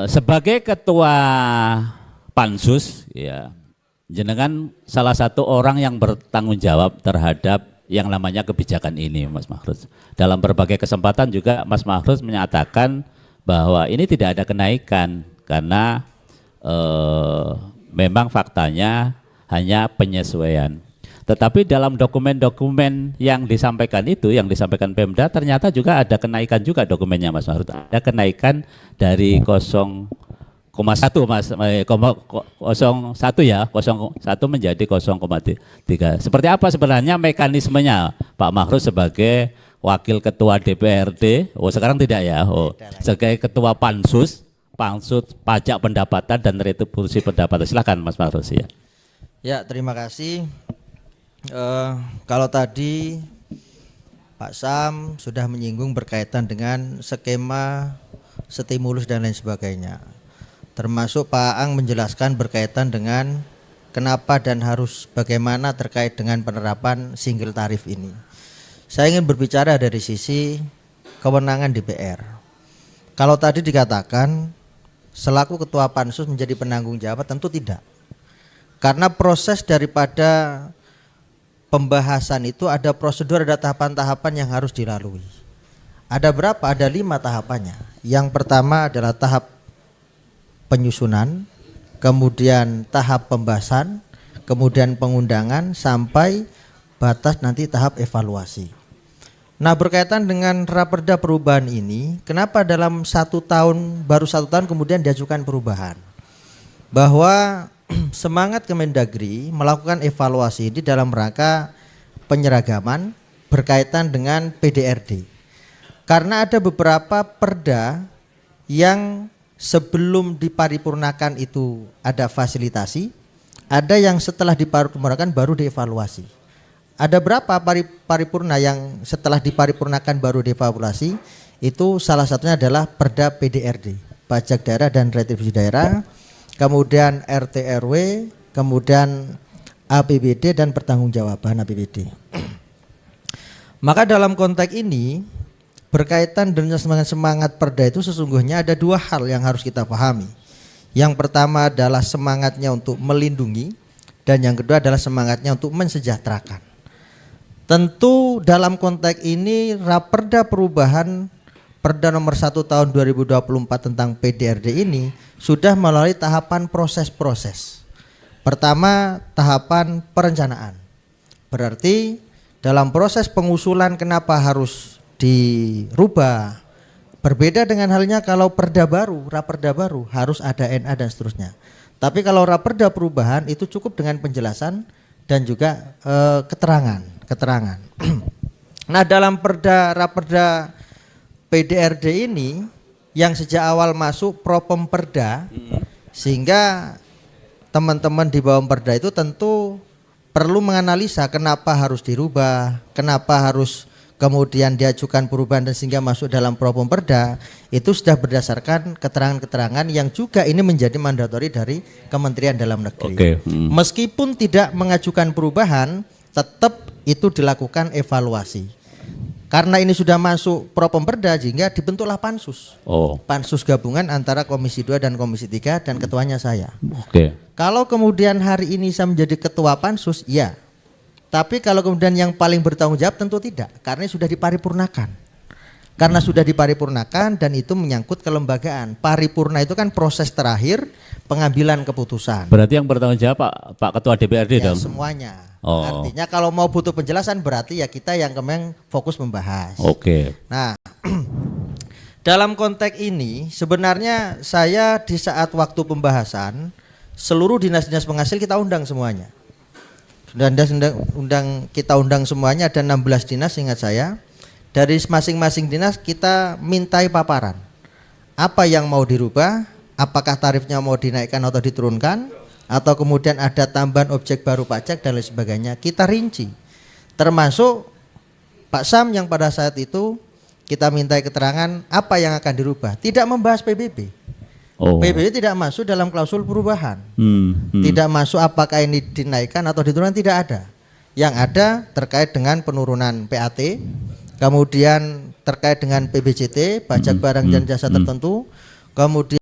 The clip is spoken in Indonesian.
Sebagai ketua pansus, ya, jenengan salah satu orang yang bertanggung jawab terhadap yang namanya kebijakan ini, Mas Mahruz. Dalam berbagai kesempatan juga Mas Mahruz menyatakan bahwa ini tidak ada kenaikan karena memang faktanya hanya penyesuaian. Tetapi dalam dokumen-dokumen yang disampaikan itu, yang disampaikan Pemda, ternyata juga ada kenaikan juga dokumennya, Mas Mahruz. Ada kenaikan dari 0,1 Mas, 0,1 ya, 0,1 menjadi 0,3. Seperti apa sebenarnya mekanismenya Pak Mahruz sebagai Wakil Ketua DPRD? Oh, sekarang tidak ya. Oh, sebagai Ketua Pansus Pajak Pendapatan dan Retribusi Pendapatan. Silakan Mas Mahruz ya. Ya, terima kasih. Kalau tadi Pak Sam sudah menyinggung berkaitan dengan skema stimulus dan lain sebagainya, termasuk Pak Ang menjelaskan berkaitan dengan kenapa dan harus bagaimana terkait dengan penerapan single tarif ini. Saya ingin berbicara dari sisi kewenangan DPR. Kalau tadi dikatakan selaku ketua pansus menjadi penanggung jawab, tentu tidak. Karena proses daripada pembahasan itu ada prosedur, ada tahapan-tahapan yang harus dilalui. Ada berapa? Ada 5 tahapannya. Yang pertama adalah tahap penyusunan, kemudian tahap pembahasan, kemudian pengundangan, sampai batas nanti tahap evaluasi. Nah, berkaitan dengan raperda perubahan ini, kenapa dalam 1 tahun, baru 1 tahun kemudian diajukan perubahan? Bahwa semangat Kemendagri melakukan evaluasi di dalam rangka penyeragaman berkaitan dengan PDRD. Karena ada beberapa perda yang sebelum diparipurnakan itu ada fasilitasi, ada yang setelah diparipurnakan baru dievaluasi. Ada berapa paripurna yang setelah diparipurnakan baru dievaluasi? Itu salah satunya adalah perda PDRD, pajak daerah dan retribusi daerah, kemudian RT RW, kemudian APBD dan pertanggungjawaban APBD. Maka dalam konteks ini berkaitan dengan semangat perda itu sesungguhnya ada 2 hal yang harus kita pahami. Yang pertama adalah semangatnya untuk melindungi, dan yang kedua adalah semangatnya untuk mensejahterakan. Tentu dalam konteks ini raperda perubahan Perda nomor 1 tahun 2024 tentang PDRD ini sudah melalui tahapan proses-proses. Pertama, tahapan perencanaan. Berarti dalam proses pengusulan kenapa harus dirubah. Berbeda dengan halnya kalau perda baru, raperda baru harus ada NA dan seterusnya. Tapi kalau raperda perubahan itu cukup dengan penjelasan dan juga keterangan. Nah, dalam raperda PDRD ini yang sejak awal masuk Propemperda, sehingga teman-teman di bawah perda itu tentu perlu menganalisa kenapa harus dirubah, kenapa harus kemudian diajukan perubahan dan sehingga masuk dalam Propemperda. Itu sudah berdasarkan keterangan-keterangan yang juga ini menjadi mandatori dari Kementerian Dalam Negeri. Meskipun tidak mengajukan perubahan, tetap itu dilakukan evaluasi. Karena ini sudah masuk Propemperda sehingga dibentuklah pansus. Pansus gabungan antara Komisi 2 dan Komisi 3 dan ketuanya saya. Kalau kemudian hari ini saya menjadi ketua pansus, ya. Tapi kalau kemudian yang paling bertanggung jawab tentu tidak, karena sudah diparipurnakan. Karena sudah diparipurnakan dan itu menyangkut kelembagaan. Paripurna itu kan proses terakhir pengambilan keputusan. Berarti yang bertanggung jawab Pak Ketua DPRD ya, dong? Semuanya. Artinya kalau mau butuh penjelasan berarti ya kita yang kemeng fokus membahas. Nah, dalam konteks ini sebenarnya saya di saat waktu pembahasan seluruh dinas-dinas penghasil kita undang semuanya. Kita undang semuanya, ada 16 dinas ingat saya. Dari masing-masing dinas kita mintai paparan. Apa yang mau dirubah, apakah tarifnya mau dinaikkan atau diturunkan, atau kemudian ada tambahan objek baru pajak dan lain sebagainya, kita rinci. Termasuk Pak Sam yang pada saat itu kita mintai keterangan apa yang akan dirubah. Tidak membahas PBB. PBB tidak masuk dalam klausul perubahan. Tidak masuk apakah ini dinaikkan atau diturunkan, tidak ada. Yang ada terkait dengan penurunan PAT, kemudian terkait dengan PBJT, pajak barang dan jasa tertentu, kemudian